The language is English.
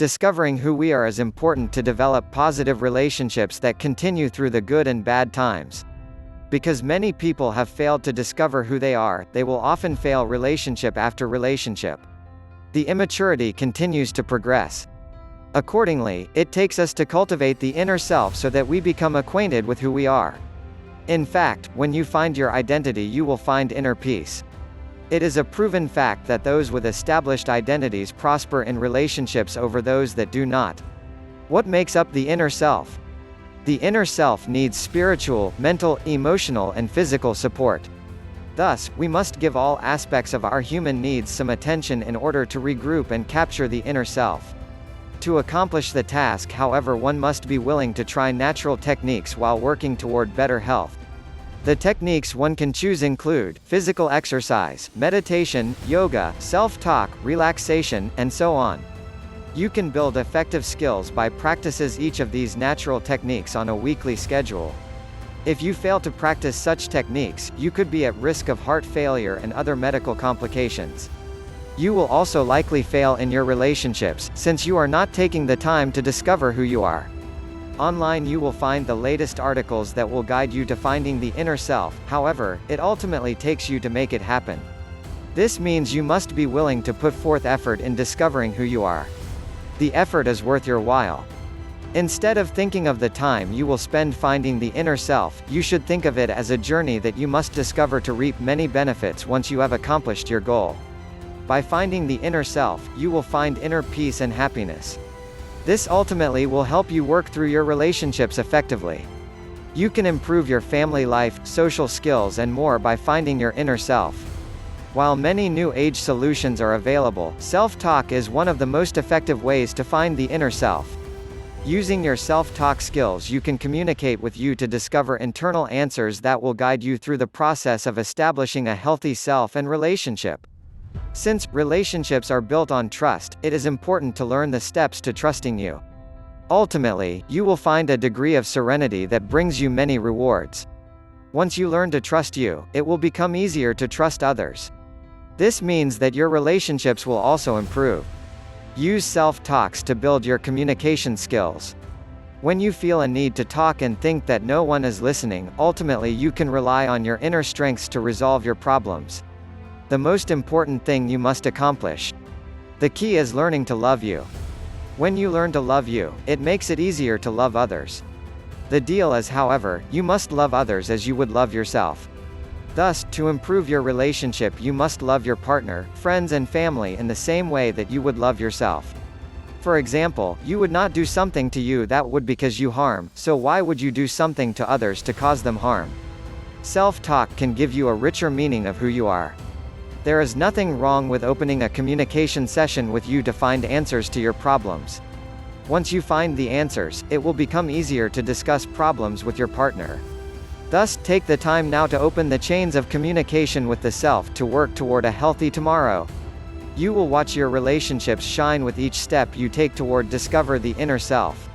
Discovering who we are is important to develop positive relationships that continue through the good and bad times. Because many people have failed to discover who they are, they will often fail relationship after relationship. The immaturity continues to progress. Accordingly, it takes us to cultivate the inner self so that we become acquainted with who we are. In fact, when you find your identity, you will find inner peace. It is a proven fact that those with established identities prosper in relationships over those that do not. What makes up the inner self? The inner self needs spiritual, mental, emotional, and physical support. Thus, we must give all aspects of our human needs some attention in order to regroup and capture the inner self. To accomplish the task, however, one must be willing to try natural techniques while working toward better health. The techniques one can choose include physical exercise, meditation, yoga, self-talk, relaxation, and so on. You can build effective skills by practices each of these natural techniques on a weekly schedule. If you fail to practice such techniques, you could be at risk of heart failure and other medical complications. You will also likely fail in your relationships, since you are not taking the time to discover who you are. Online you will find the latest articles that will guide you to finding the inner self, however, it ultimately takes you to make it happen. This means you must be willing to put forth effort in discovering who you are. The effort is worth your while. Instead of thinking of the time you will spend finding the inner self, you should think of it as a journey that you must discover to reap many benefits once you have accomplished your goal. By finding the inner self, you will find inner peace and happiness. This ultimately will help you work through your relationships effectively. You can improve your family life, social skills, and more by finding your inner self. While many new age solutions are available, self-talk is one of the most effective ways to find the inner self. Using your self-talk skills, you can communicate with you to discover internal answers that will guide you through the process of establishing a healthy self and relationship. Since relationships are built on trust, it is important to learn the steps to trusting you. Ultimately, you will find a degree of serenity that brings you many rewards. Once you learn to trust you, it will become easier to trust others. This means that your relationships will also improve. Use self-talks to build your communication skills. When you feel a need to talk and think that no one is listening, ultimately you can rely on your inner strengths to resolve your problems. The most important thing you must accomplish. The key is learning to love you. When you learn to love you, it makes it easier to love others. The deal is, however, you must love others as you would love yourself. Thus, to improve your relationship, you must love your partner, friends, and family in the same way that you would love yourself. For example, you would not do something to you that would cause you harm, so why would you do something to others to cause them harm? Self-talk can give you a richer meaning of who you are. There is nothing wrong with opening a communication session with you to find answers to your problems. Once you find the answers, it will become easier to discuss problems with your partner. Thus, take the time now to open the chains of communication with the self to work toward a healthy tomorrow. You will watch your relationships shine with each step you take toward discover the inner self.